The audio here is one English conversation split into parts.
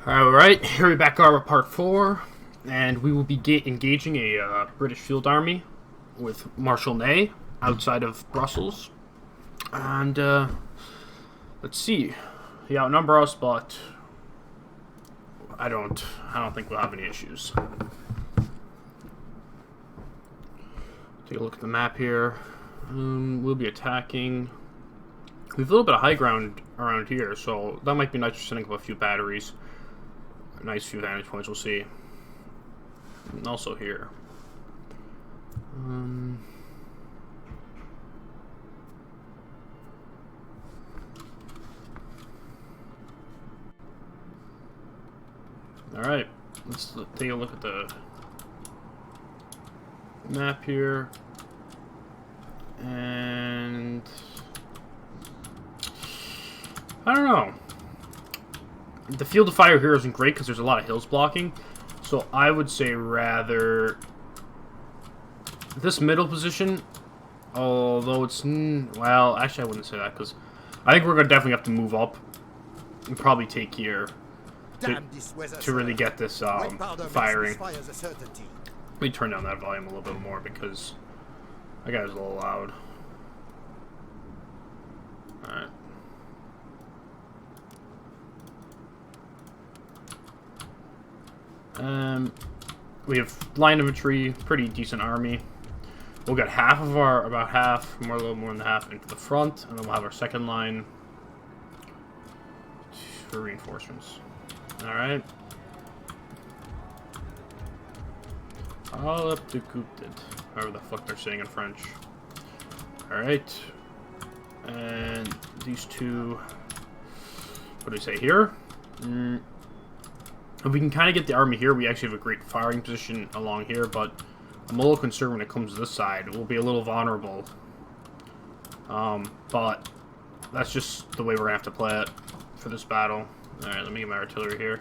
Alright, here we back are with part 4, and we will be engaging a British field army with Marshal Ney outside of Brussels. And, let's see. He outnumber us, but I don't think we'll have any issues. Take a look at the map here. We'll be attacking. We have a little bit of high ground around here, so that might be nice for setting up a few batteries. A nice few vantage points, we'll see. And also here. Alright, let's take a look at the map here. And I don't know. The field of fire here isn't great because there's a lot of hills blocking. So I would say rather this middle position, although it's, well, actually I wouldn't say that because I think we're going to definitely have to move up and probably take here to really get this firing. Let me turn down that volume a little bit more because that guy's a little loud. Alright. We have line infantry, pretty decent army. We'll get half of our, about half, a little more than half, into the front, and then we'll have our second line for reinforcements. Alright. All up to Coopted, however the fuck they're saying in French. Alright. And these two, what do we say here? If we can kind of get the army here, we actually have a great firing position along here, but I'm a little concerned when it comes to this side. We'll be a little vulnerable. But that's just the way we're going to have to play it for this battle. Alright, let me get my artillery here.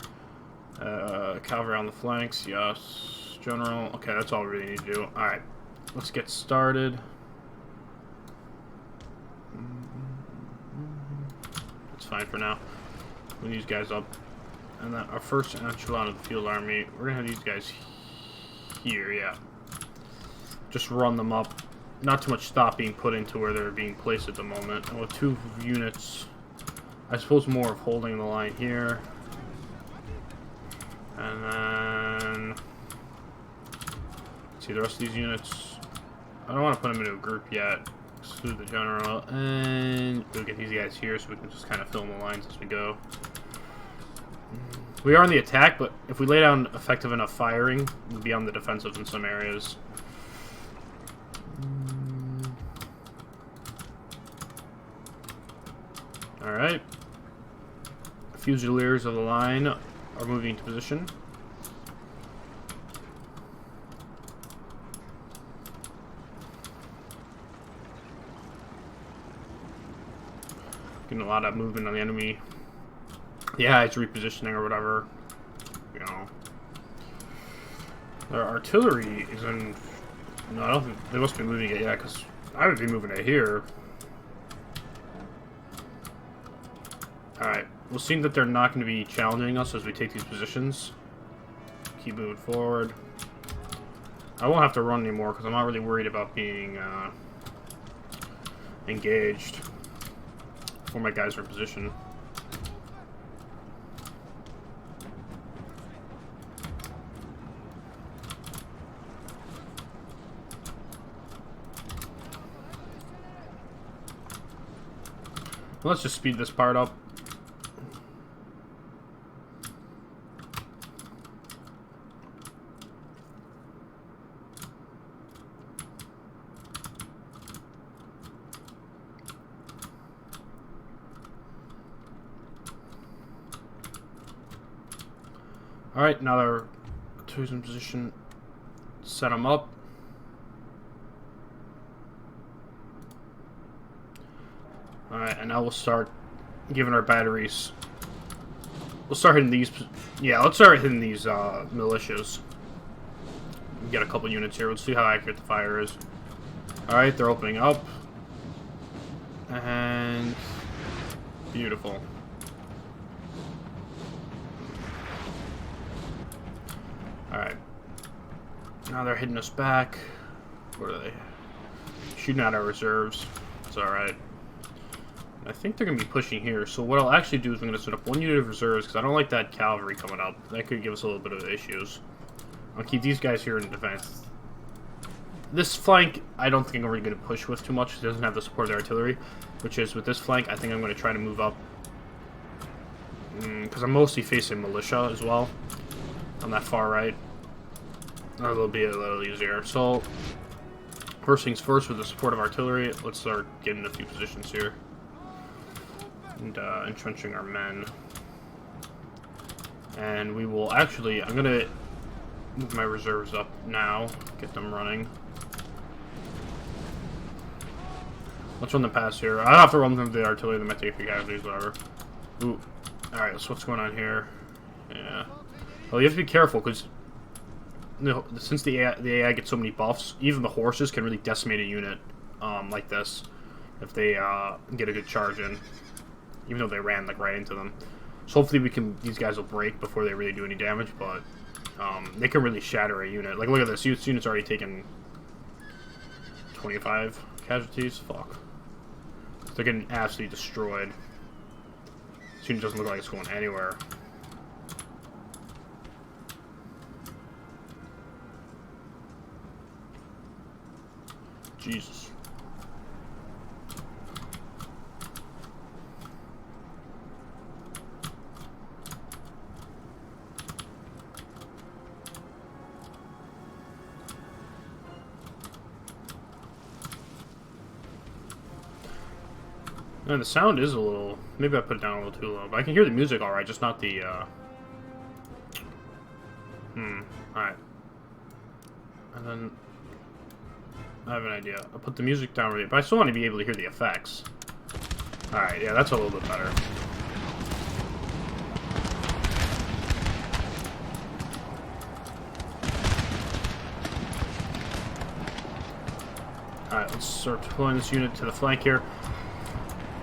Cavalry on the flanks, yes. General, okay, that's all we really need to do. Alright, let's get started. That's fine for now. Move these guys up. And then our first echelon of the field army, we're going to have these guys here, yeah. Just run them up. Not too much thought being put into where they're being placed at the moment. And with 2 units, I suppose more of holding the line here. And then, let's see the rest of these units. I don't want to put them into a group yet. Exclude the general. And we'll get these guys here so we can just kind of fill in the lines as we go. We are on the attack, but if we lay down effective enough firing, we'll be on the defensive in some areas. Alright. Fusiliers of the line are moving into position. Getting a lot of movement on the enemy. Yeah, it's repositioning or whatever. You know. Their artillery is in... No, I don't think... They must be moving it, yeah, because I would be moving it here. Alright. We'll see that they're not going to be challenging us as we take these positions. Keep moving forward. I won't have to run anymore because I'm not really worried about being engaged before my guys are in position. Let's just speed this part up. Alright, now they're in position. Set them up. Alright, and now we'll start giving our batteries. We'll start hitting these. Yeah, let's start hitting these militias. We get a couple units here. Let's see how accurate the fire is. Alright, they're opening up. And beautiful. Alright. Now they're hitting us back. What are they? Shooting at our reserves. It's alright. I think they're going to be pushing here. So what I'll actually do is I'm going to set up 1 unit of reserves because I don't like that cavalry coming up. That could give us a little bit of issues. I'll keep these guys here in defense. This flank, I don't think I'm really going to push with too much. It doesn't have the support of the artillery. Which is, with this flank, I think I'm going to try to move up. Because I'm mostly facing militia as well. On that far right. That'll be a little easier. So, first things first, with the support of artillery, let's start getting a few positions here. And entrenching our men. And we will actually, I'm going to move my reserves up now. Get them running. Let's run the pass here. I don't have to run them the artillery, they might take a few casualties, whatever. Ooh. Alright, so what's going on here? Yeah. Well, you have to be careful, because since the AI gets so many buffs, even the horses can really decimate a unit like this if they get a good charge in. Even though they ran like right into them. So hopefully these guys will break before they really do any damage, but they can really shatter a unit. Like, look at this, this unit's already taken 25 casualties. Fuck. They're getting absolutely destroyed. This unit doesn't look like it's going anywhere. Jesus. And the sound is a little... Maybe I put it down a little too low. But I can hear the music alright, just not the... Alright. And then... I have an idea. I'll put the music down really... But I still want to be able to hear the effects. Alright, yeah, that's a little bit better. Alright, let's start pulling this unit to the flank here.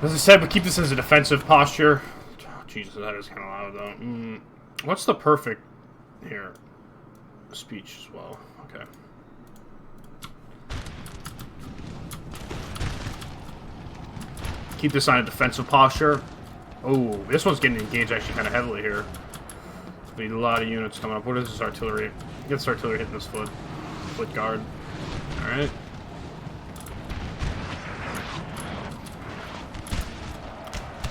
As I said, but keep this as a defensive posture. Oh, Jesus, that is kind of loud, though. What's the perfect... Here. Speech as well. Okay. Keep this on a defensive posture. Oh, this one's getting engaged actually kind of heavily here. Need a lot of units coming up. What is this artillery? Get this artillery hitting this foot guard. Alright.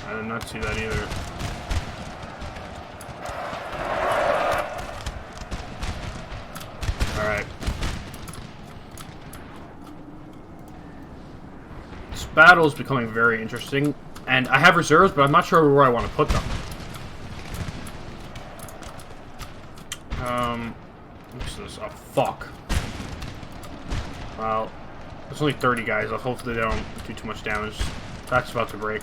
I did not see that either. Alright. This battle is becoming very interesting. And I have reserves, but I'm not sure where I want to put them. What's this? Oh, fuck. Well, there's only 30 guys. Hopefully they don't do too much damage. That's about to break.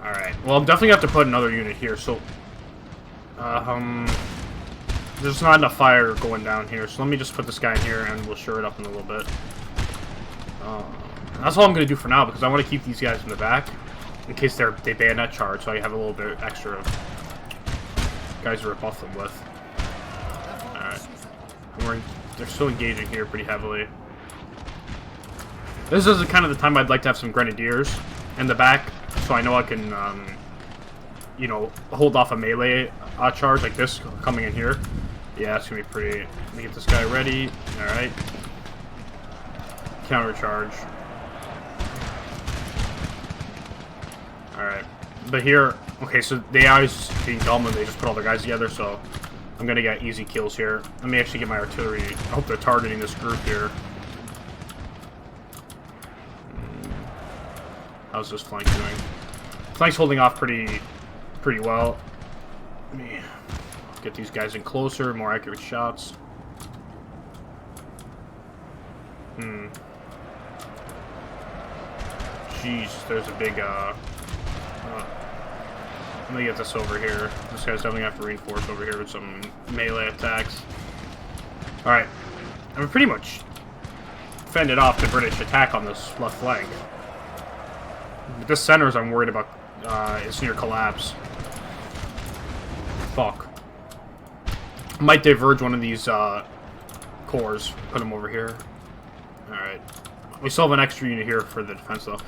Alright, well, I'm definitely going to have to put another unit here, so... there's not enough fire going down here, so let me just put this guy in here, and we'll shore it up in a little bit. That's all I'm going to do for now, because I want to keep these guys in the back, in case they bayonet charge, so I have a little bit extra guys to rebuff them with. Alright. They're still engaging here pretty heavily. This is kind of the time I'd like to have some grenadiers in the back, so I know I can, you know, hold off a melee charge like this coming in here. Yeah, it's going to be pretty... Let me get this guy ready. Alright. Counter charge. Alright. But here... Okay, so the AI's being dumb and they just put all their guys together, so... I'm going to get easy kills here. Let me actually get my artillery. I hope they're targeting this group here. How's this flank doing? Flank's holding off pretty well. Let me get these guys in closer, more accurate shots. Jeez, there's a big, let me get this over here. This guy's definitely going to have to reinforce over here with some melee attacks. Alright. I'm pretty much fended off the British attack on this left flank. But this centers I'm worried about is near collapse. Fuck. Might diverge one of these cores. Put them over here. Alright. We still have an extra unit here for the defense, though.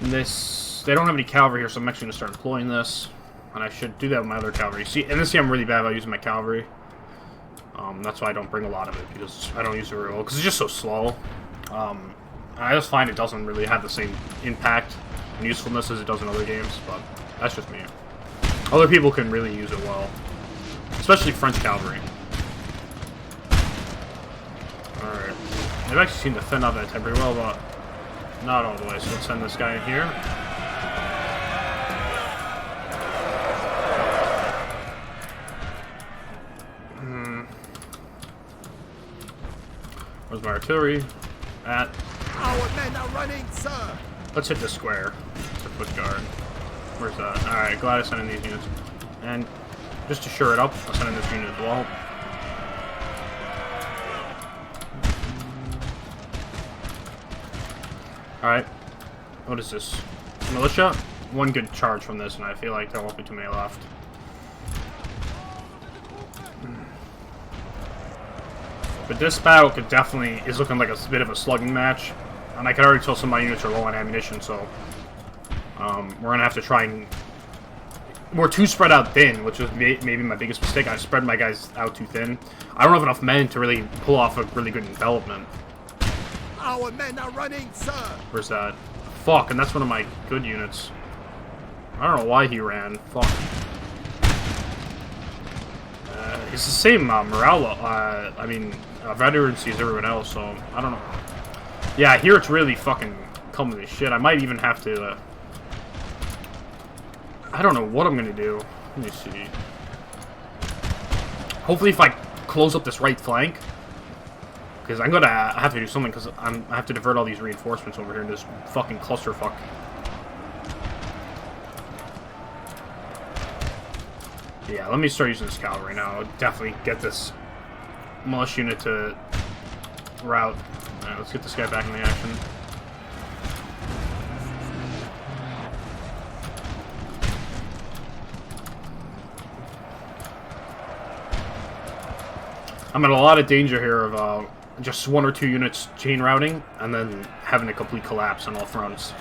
And this... They don't have any cavalry here, so I'm actually going to start employing this. And I should do that with my other cavalry. See, and this year I'm really bad about using my cavalry. That's why I don't bring a lot of it, because I don't use it very well. Because it's just so slow. I just find it doesn't really have the same impact and usefulness as it does in other games, but that's just me. Other people can really use it well. Especially French cavalry. Alright. They've actually seemed to fend off that type pretty well, but not all the way. So let's send this guy in here. Where's my artillery? At. Our men are running, sir. Let's hit the square. It's a foot guard. Where's that? Alright, glad I sent in these units. And just to shore it up, I'll send in this unit as well. Alright. What is this? Militia? One good charge from this, and I feel like there won't be too many left. But this battle could definitely is looking like a bit of a slugging match. And I can already tell some of my units are low on ammunition, so we're gonna have to try and... We're too spread out thin, which was maybe my biggest mistake. I spread my guys out too thin. I don't have enough men to really pull off a really good envelopment. Our men are running, sir. Where's that? Fuck, and that's one of my good units. I don't know why he ran. Fuck. It's the same morale, I mean, veterancy as everyone else, so I don't know. Yeah, here it's really fucking coming to shit. I might even have to, I don't know what I'm gonna do. Let me see. Hopefully if I close up this right flank, because I'm gonna have to do something, because I have to divert all these reinforcements over here in this fucking clusterfuck. Yeah, let me start using this cavalry now. I'll definitely get this militia unit to route. Alright, let's get this guy back in the action. I'm in a lot of danger here of just one or two units chain routing and then having a complete collapse on all fronts.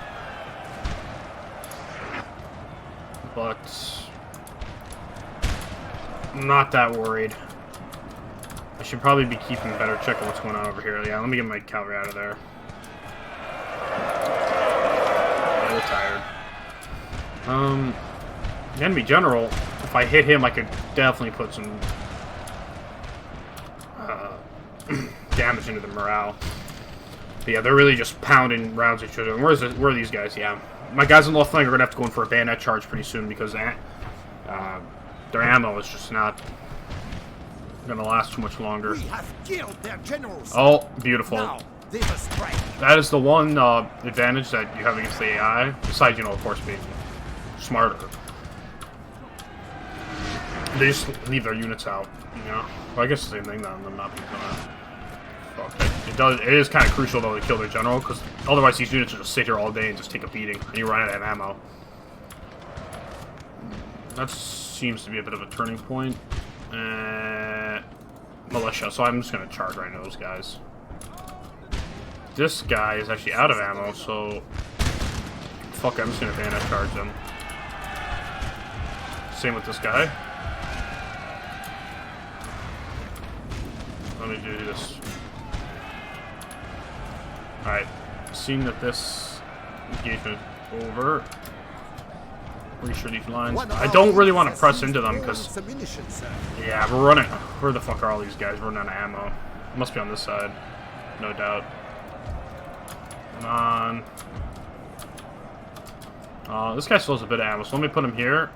But I'm not that worried. I should probably be keeping a better check on what's going on over here. Yeah, let me get my cavalry out of there. Yeah, they're tired. The enemy general, if I hit him, I could definitely put some damage into the morale. But yeah, they're really just pounding rounds at each other. And where are these guys? Yeah. My guys on the left flank are going to have to go in for a bayonet charge pretty soon because their ammo is just not going to last too much longer. We have killed their generals. Oh, beautiful. Now, they must strike. That is the one advantage that you have against the AI. Besides, you know, of course, being smarter. They just leave their units out, you know? Well, I guess the same thing then, them not being coming. Fuck. It is kind of crucial, though, to kill their general, because otherwise these units will just sit here all day and just take a beating, and you run out of ammo. That seems to be a bit of a turning point. Militia, so I'm just going to charge right into those guys. This guy is actually out of ammo, so... Fuck it, I'm just going to bayonet charge them. Same with this guy. Let me do this. Alright, seeing that this engagement is over, reassure these lines. I don't really want to press into them because, yeah, we're running. Where the fuck are all these guys? We're running out of ammo. Must be on this side, no doubt. Come on. This guy still has a bit of ammo, so let me put him here.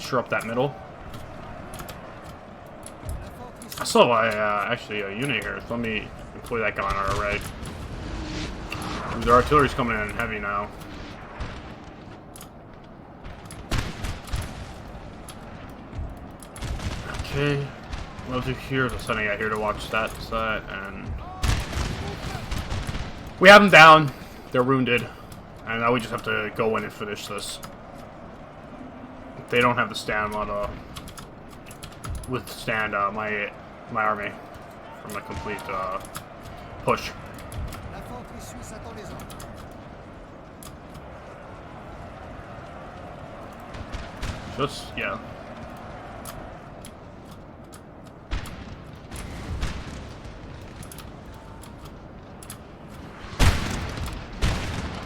Shore up that middle. I still have actually a unit here, so let me employ that guy on our right. Ooh, their artillery's coming in heavy now. Okay, what I'll do here is I'll send a guy here to watch that side, and we have them down. They're wounded, and now we just have to go in and finish this. They don't have the stamina withstand my army from a complete push. L'infanterie suisse attend les ordres. Just yeah.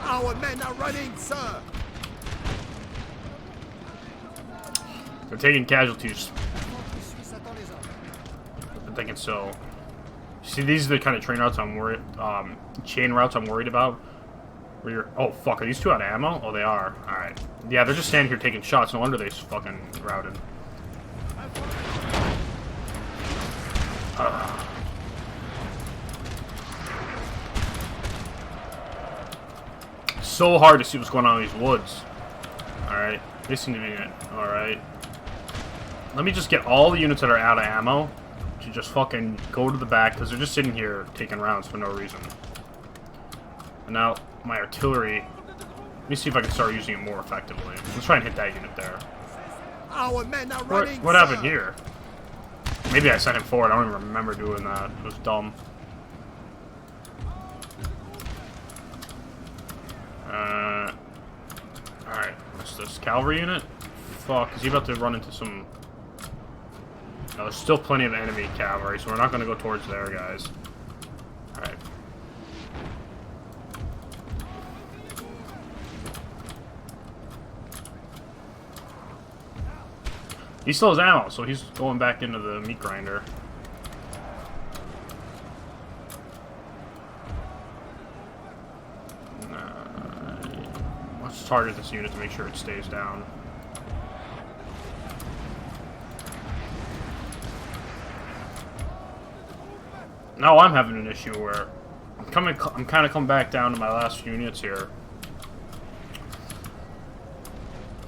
Our men are running, sir. They're taking casualties. L'infanterie suisse attend les ordres. I'm thinking so. See, these are the kind of train routes I'm worried, chain routes I'm worried about. Where you're, oh fuck, are these two out of ammo? Oh, they are. All right. Yeah, they're just standing here taking shots. No wonder they fucking routed. So hard to see what's going on in these woods. All right, they seem to be it. All right. Let me just get all the units that are out of ammo to just fucking go to the back because they're just sitting here taking rounds for no reason. And now my artillery. Let me see if I can start using it more effectively. Let's try and hit that unit there. Our men are running, What sir. happened here? Maybe I sent him forward. I don't even remember doing that. It was dumb. Alright. What's this? Cavalry unit? Fuck. Is he about to run into some... No, there's still plenty of enemy cavalry, so we're not going to go towards there, guys. Alright. He still has ammo, so he's going back into the meat grinder. Let's target this unit to make sure it stays down. Now I'm having an issue where I'm kind of coming back down to my last few units here.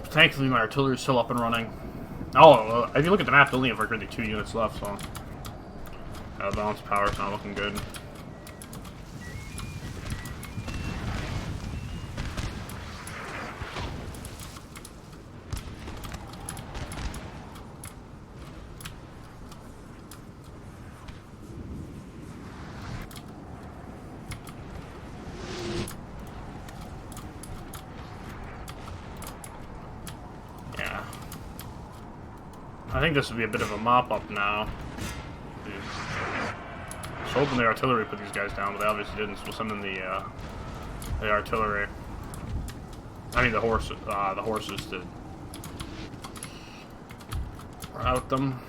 Thankfully, my artillery is still up and running. Oh, if you look at the map, they only have like really 2 units left, so balance power's not looking good. I think this would be a bit of a mop-up now. I was hoping the artillery put these guys down, but they obviously didn't, so we'll send in the artillery. I mean the horses to rout them.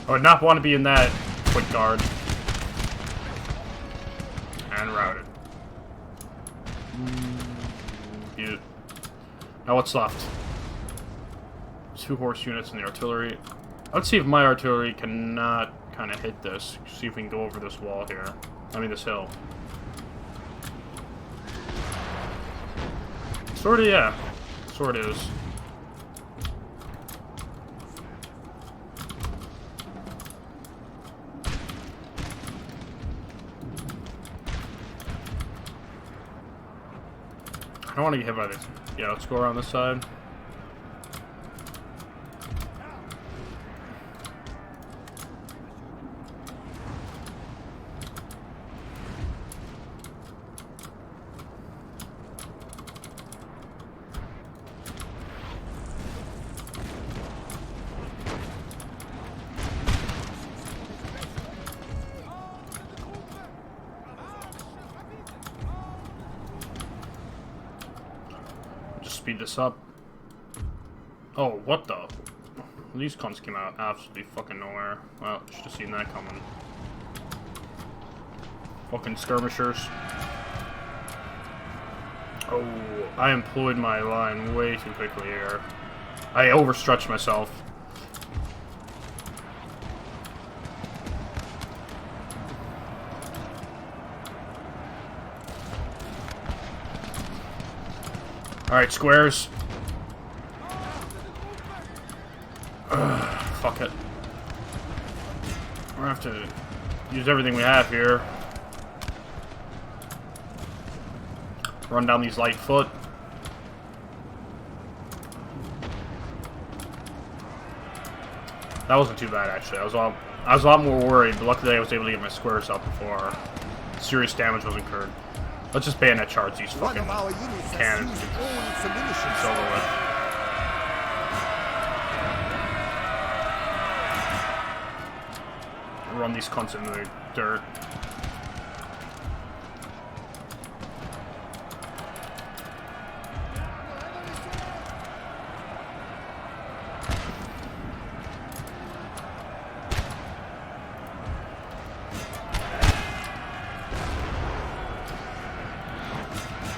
I would not want to be in that quick guard. And routed. Beat it. Now what's left? 2 horse units and the artillery. Let's see if my artillery cannot kind of hit this. See if we can go over this wall here. I mean this hill. Sorta, yeah. Sorta is. I don't want to get hit by this. Yeah, let's go around this side. Speed this up. Oh, what the? These cunts came out absolutely fucking nowhere. Well, should have seen that coming. Fucking skirmishers. Oh, I employed my line way too quickly here. I overstretched myself. Alright, squares. fuck it. We're gonna have to use everything we have here. Run down these light foot. That wasn't too bad, actually. I was a lot more worried, but luckily I was able to get my squares up before serious damage was incurred. Let's just bayonet charge these fucking cannons. It's over with. Run these cunts into the dirt.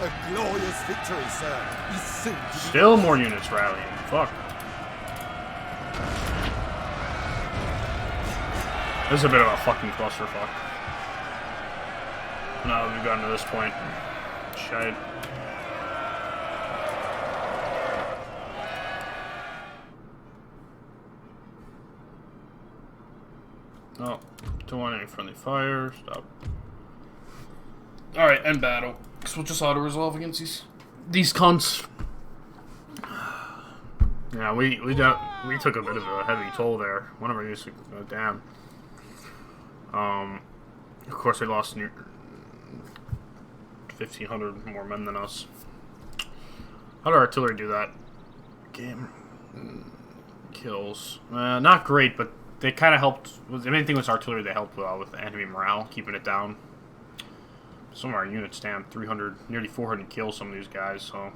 A glorious victory, sir. Is soon to be Still more units rallying. Fuck. This is a bit of a fucking clusterfuck. Now that we've gotten to this point. Shite. Oh, don't want any friendly fire. Stop. Alright, end battle. So we'll just auto-resolve against these cunts. Yeah, we took a bit of a heavy toll there. One of our units went down. Of course, they lost near 1,500 more men than us. How did our artillery do that? Game kills. Not great, but they kind of helped. The main thing was artillery. They helped with enemy morale, keeping it down. Some of our units stand 300, nearly 400 kills. Some of these guys. So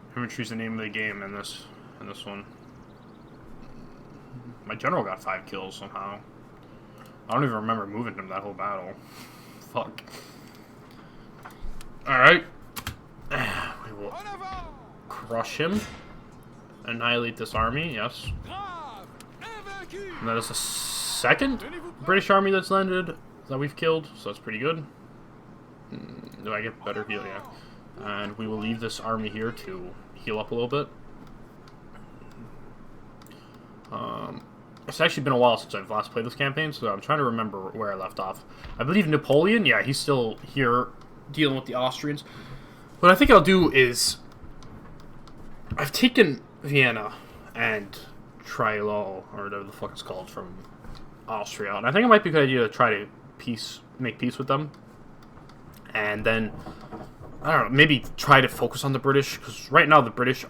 infantry's the name of the game in this one. My general got 5 kills somehow. I don't even remember moving him that whole battle. Fuck. Alright. We will crush him. Annihilate this army, yes. And that is the second British army that's landed that we've killed, so that's pretty good. Do I get better heal? Yeah. And we will leave this army here to heal up a little bit. It's actually been a while since I've last played this campaign, so I'm trying to remember where I left off. I believe Napoleon, yeah, he's still here dealing with the Austrians. What I think I'll do is I've taken Vienna and Trilo, or whatever the fuck it's called, from Austria, and I think it might be a good idea to try to make peace with them, and then I don't know, maybe try to focus on the British, because right now the British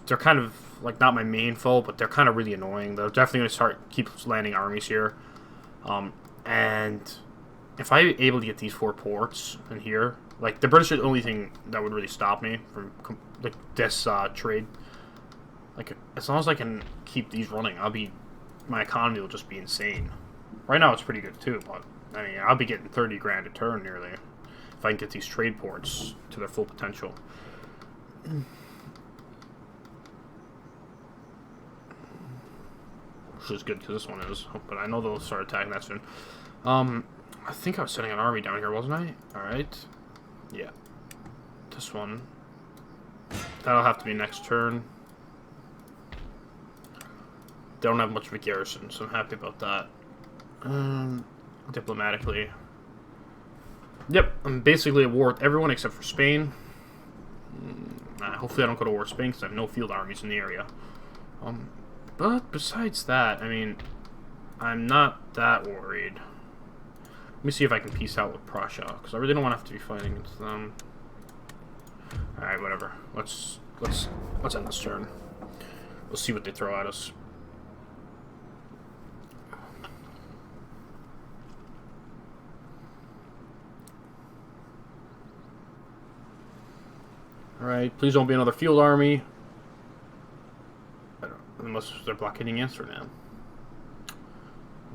they're kind of like not my main foe, but they're kind of really annoying. They're definitely going to keep landing armies here, and if I'm able to get these 4 ports in here, like the British are the only thing that would really stop me from like this trade. Like as long as I can keep these running, my economy will just be insane. Right now it's pretty good too, but I mean I'll be getting 30 grand a turn nearly if I can get these trade ports to their full potential. Which is good because this one is, but I know they'll start attacking that soon. I think I was sending an army down here, wasn't I? Alright. Yeah. This one. That'll have to be next turn. They don't have much of a garrison, so I'm happy about that. Diplomatically. Yep, I'm basically at war with everyone except for Spain. Hopefully I don't go to war with Spain because I have no field armies in the area. But besides that, I mean, I'm not that worried. Let me see if I can peace out with Prussia, because I really don't want to have to be fighting against them. Alright, whatever. Let's end this turn. We'll see what they throw at us. Alright, please don't be another field army. Unless they're blockading Amsterdam.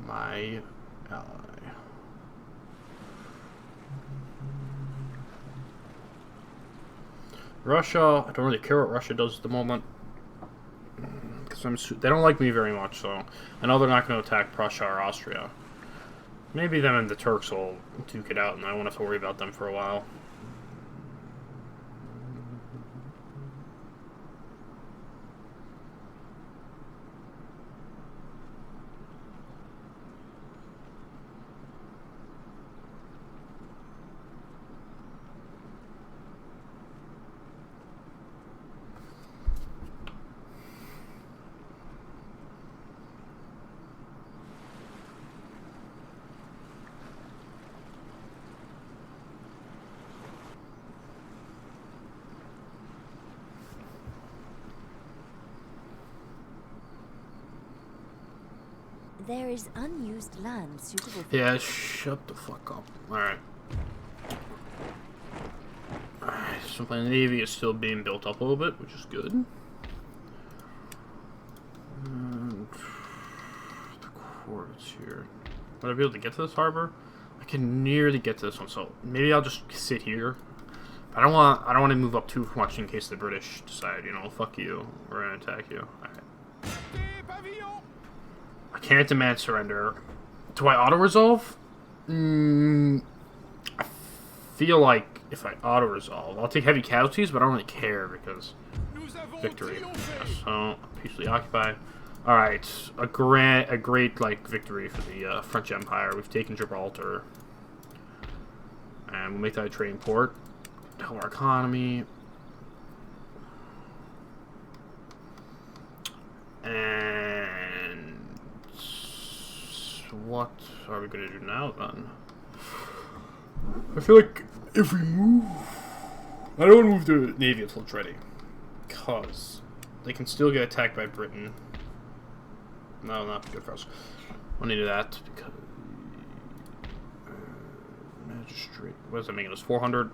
My ally. Russia, I don't really care what Russia does at the moment. Because they don't like me very much, so I know they're not going to attack Prussia or Austria. Maybe them and the Turks will duke it out and I won't have to worry about them for a while. There is unused land suitable for... Yeah, shut the fuck up. Alright. Alright, so my navy is still being built up a little bit, which is good. And the quarters here. Would I be able to get to this harbor? I can nearly get to this one, so maybe I'll just sit here. I don't want to move up too much in case the British decide, you know, fuck you, we're gonna attack you. Alright. I can't demand surrender. Do I auto-resolve? I feel like if I auto-resolve, I'll take heavy casualties, but I don't really care because victory. So, peacefully occupy. Alright, a great, like, victory for the French Empire. We've taken Gibraltar. And we'll make that a trading port. Help our economy. And what are we going to do now, then? I feel like if we move... I don't want to move the Navy until it's ready. Because they can still get attacked by Britain. No, not good for us. I want to do that because... Magistrate... What is that making us? 400?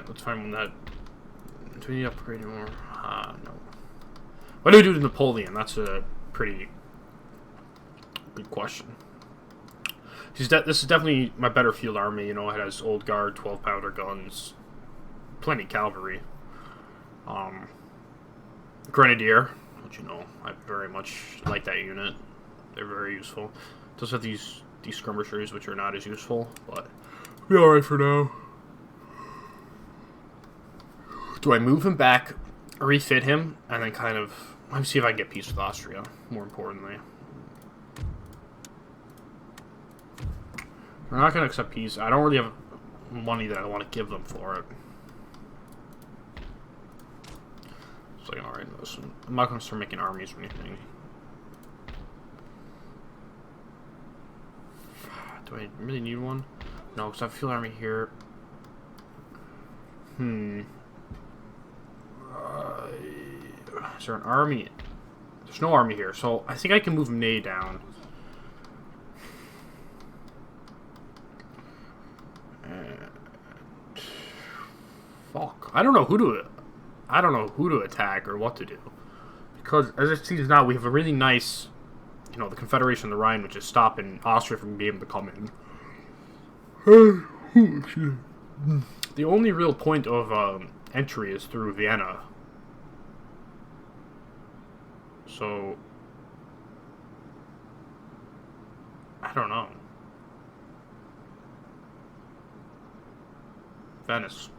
Let's find one that... Do we need to upgrade anymore? No. What do we do to Napoleon? That's a pretty good question. This is definitely my better field army. You know, it has old guard, 12-pounder guns, plenty of cavalry. Grenadier, which, you know, I very much like that unit. They're very useful. It does have these skirmishers, which are not as useful, but we'll be alright for now. Do I move him back, refit him, and then kind of... Let me see if I can get peace with Austria, more importantly. We're not going to accept peace. I don't really have money that I want to give them for it. So I can alright listen. I'm not going to start making armies or anything. Do I really need one? No, because I have a field army here. Is there an army? There's no army here, so I think I can move Ney down. Fuck. I don't know who to attack or what to do. Because as it seems now, we have a really nice, you know, the Confederation of the Rhine, which is stopping Austria from being able to come in. The only real point of entry is through Vienna. So, I don't know. Venice.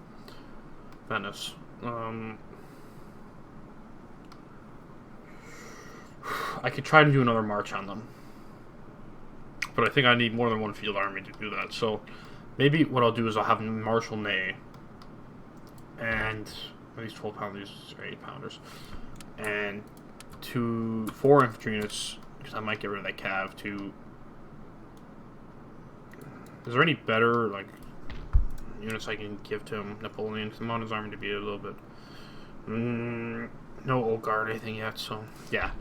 I could try to do another march on them. But I think I need more than one field army to do that. So, maybe what I'll do is I'll have Marshal Ney. And these 12-pounders or 8-pounders. And 4 infantry units, because I might get rid of that cav, is there any better, like, units I can give to him, Napoleon? Because I want his army to be a little bit... no old guard or anything yet, so, yeah.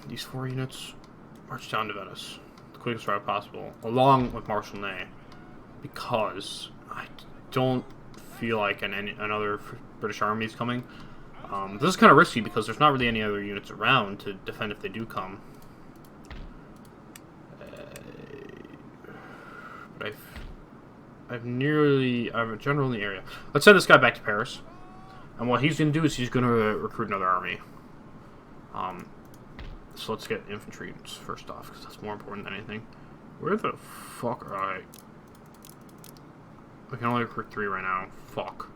These 4 units march down to Venice, the quickest route possible, along with Marshal Ney, because I don't feel like another British army is coming. This is kind of risky because there's not really any other units around to defend if they do come. But I have a general in the area. Let's send this guy back to Paris. And what he's going to do is he's going to recruit another army. So let's get infantry first off, because that's more important than anything. Where the fuck are I? We can only recruit 3 right now. Fuck.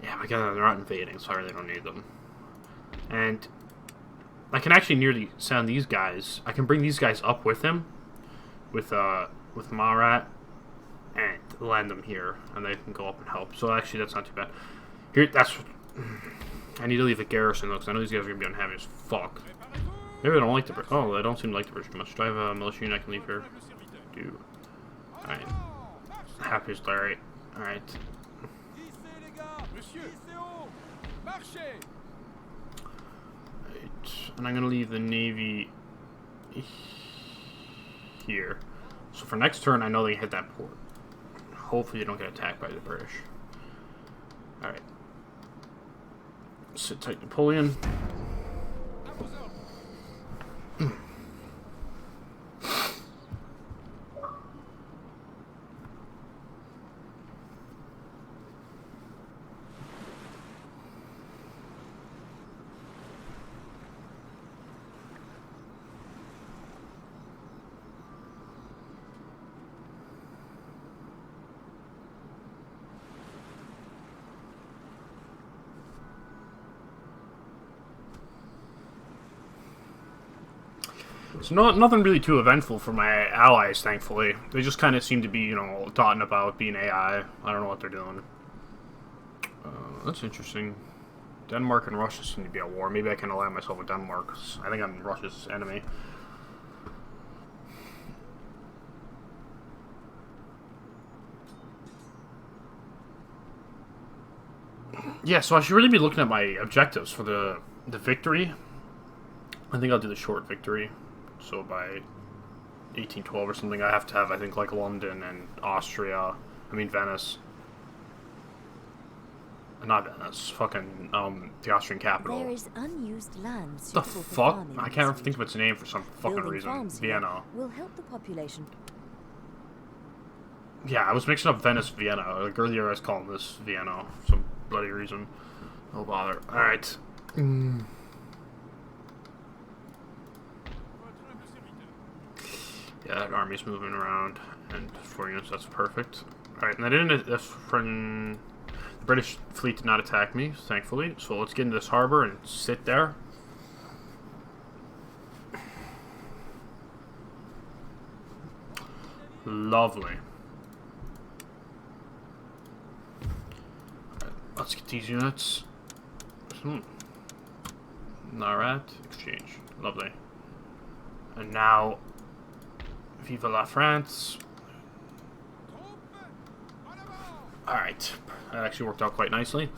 Yeah, but again, they're not invading, so I really don't need them. And I can actually nearly send these guys. I can bring these guys up with him, with Marat, and land them here, and they can go up and help. So actually, that's not too bad. Here, I need to leave a garrison though, because I know these guys are gonna be unhappy as fuck. Maybe they don't like the British. Oh, they don't seem to like the British much. Do I have a militia unit I can leave here? Do. Alright. Happy as Larry. Alright. and I'm going to leave the Navy here. So for next turn, I know they hit that port. Hopefully they don't get attacked by the British. Alright. Sit tight, Napoleon. So nothing really too eventful for my allies, thankfully. They just kind of seem to be, you know, dotting about being AI. I don't know what they're doing. That's interesting. Denmark and Russia seem to be at war. Maybe I can ally myself with Denmark, 'cause I think I'm Russia's enemy. Yeah, so I should really be looking at my objectives for the victory. I think I'll do the short victory. So by 1812 or something, I have to have, I think, like London and Austria. I mean, Venice. Not Venice. Fucking, the Austrian capital. There is unused land The suitable for fuck? farming I in can't this think of region. its name for some fucking Building reason. farms here Vienna. will help the population. Yeah, I was mixing up Venice, Vienna. Like earlier I was calling this Vienna for some bloody reason. No bother. Alright. Yeah, that army's moving around, and 4 units, that's perfect. Alright, and the British fleet did not attack me, thankfully, so let's get into this harbor and sit there. Lovely. Alright, let's get these units. Alright, exchange. Lovely. And now, Viva la France. Alright, that actually worked out quite nicely.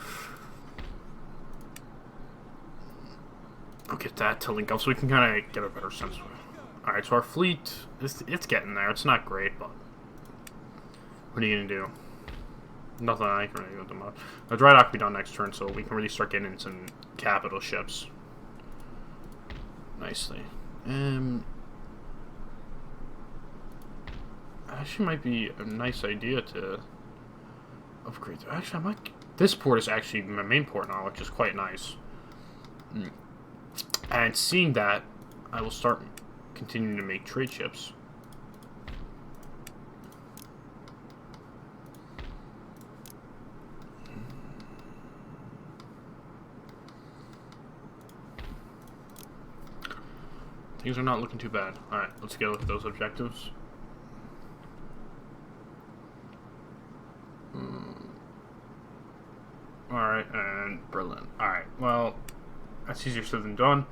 I'll get that to link up so we can kind of get a better sense of it. Alright, so our fleet, it's getting there. It's not great, but what are you going to do? Nothing I can really do with them. The dry dock will be done next turn, so we can really start getting in some capital ships. Nicely. Actually might be a nice idea to upgrade. Actually, I might. This port is actually my main port now, which is quite nice. And seeing that, I will start continuing to make trade ships. Things are not looking too bad. Alright, let's get a look at those objectives. Alright, and Berlin. Alright, well, that's easier said than done.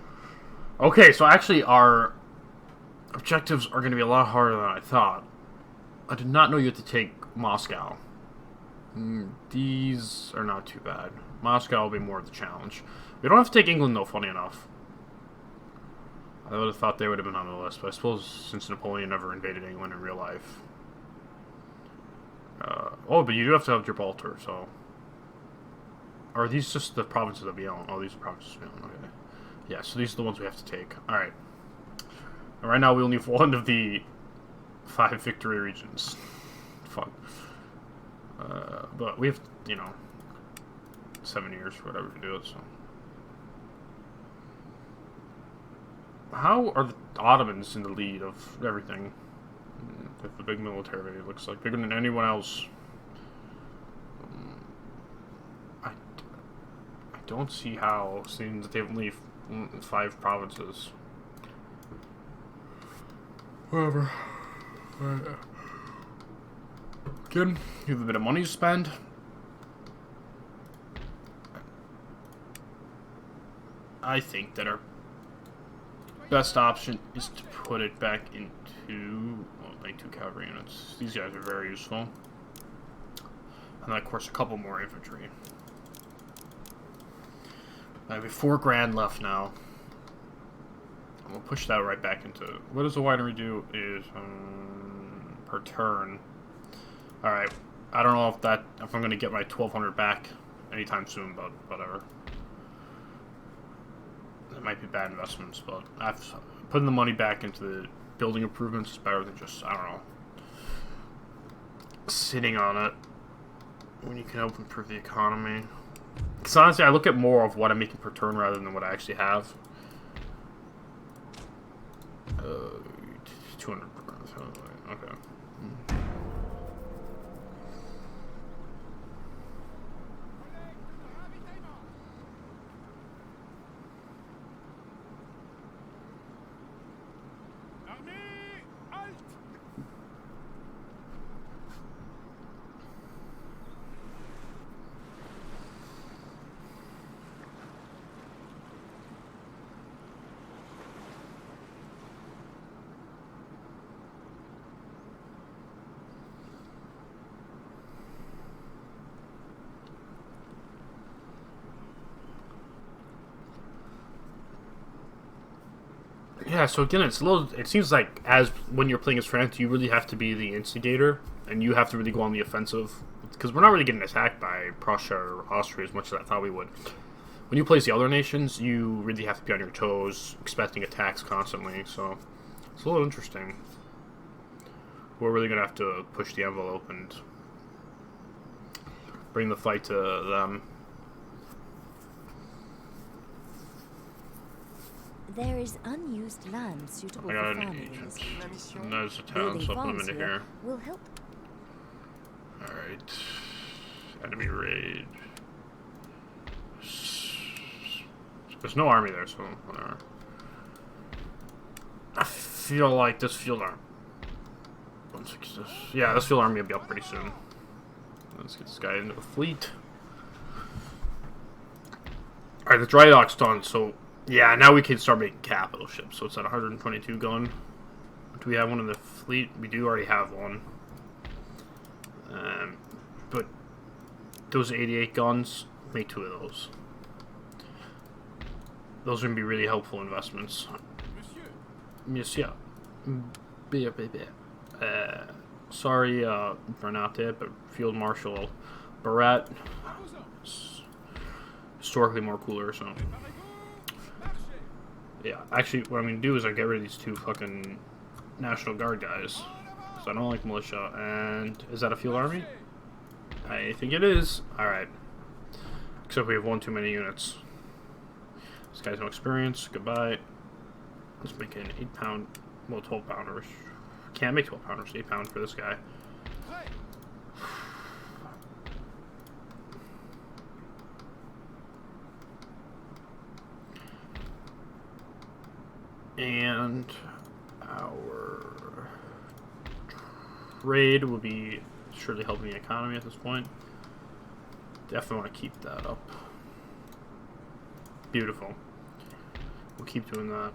Okay, so actually our objectives are going to be a lot harder than I thought. I did not know you had to take Moscow. These are not too bad. Moscow will be more of the challenge. We don't have to take England, though, funny enough. I would have thought they would have been on the list, but I suppose since Napoleon never invaded England in real life. Oh, but you do have to have Gibraltar, so... Or are these just the provinces that we own? Oh, these are provinces we own, okay. Yeah, so these are the ones we have to take. Alright. And right now we only have one of the 5 victory regions. Fuck. But we have, you know, 7 years or whatever to do it, so... How are the Ottomans in the lead of everything? With the big military, it looks like bigger than anyone else. I don't see how, seeing that they have only 5 provinces. Whatever. Again, you have a bit of money to spend. I think that our best option is to put it back into, well, like 2 cavalry units. These guys are very useful. And then, of course, a couple more infantry. I have 4 grand left now. We'll push that right back into... What does the winery do? Is per turn. Alright. I don't know if I'm going to get my 1,200 back anytime soon, but whatever. It might be bad investments, but putting the money back into the building improvements is better than just, I don't know, sitting on it when you can help improve the economy. Because honestly, I look at more of what I'm making per turn rather than what I actually have. 200 per turn. Okay. Yeah, so again, it's a little. It seems like as when you're playing as France, you really have to be the instigator, and you have to really go on the offensive, because we're not really getting attacked by Prussia or Austria as much as I thought we would. When you play as the other nations, you really have to be on your toes, expecting attacks constantly. So it's a little interesting. We're really gonna have to push the envelope and bring the fight to them. There is unused land suitable I for got an farming. agent. And there's a town, Building so I'll put them farms into here. will help. Alright. Enemy raid. There's no army there, so whatever. I feel like this field army. Let's fix this. Yeah, this field army will be up pretty soon. Let's get this guy into the fleet. Alright, the dry dock's done, so yeah, now we can start making capital ships. So it's at 122 gun. Do we have one in the fleet? We do already have one. But those 88 guns, make 2 of those. Those are going to be really helpful investments. Monsieur. Sorry, Bernate, but Field Marshal Barrett. Historically more cooler, so. Yeah, actually, what I'm going to do is I get rid of these 2 fucking National Guard guys. Because I don't like militia. And is that a field army? I think it is. Alright. Except we have 1 too many units. This guy's no experience. Goodbye. Let's make an 8-pound, well, 12-pounders. Can't make 12-pounders. 8 pounds for this guy. And our trade will be surely helping the economy at this point. Definitely want to keep that up. Beautiful. We'll keep doing that.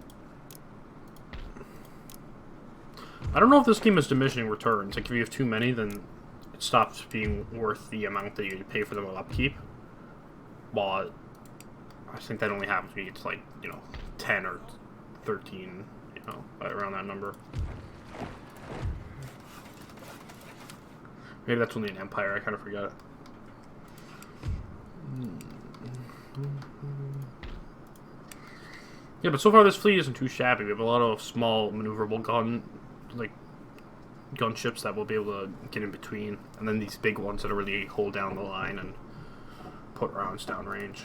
I don't know if this game is diminishing returns. Like, if you have too many, then it stops being worth the amount that you pay for them with upkeep. While I think that only happens when you get to, like, you know, 10 or 13, you know, right around that number. Maybe that's only an empire, I kind of forget it. Yeah, but so far this fleet isn't too shabby. We have a lot of small maneuverable gunships that will be able to get in between, and then these big ones that really hold down the line and put rounds downrange.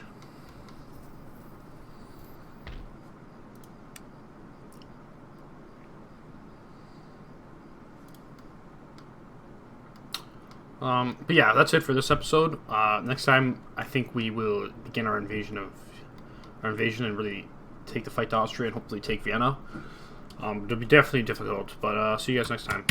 But yeah, that's it for this episode. Next time, I think we will begin our invasion and really take the fight to Austria and hopefully take Vienna. It'll be definitely difficult, but see you guys next time.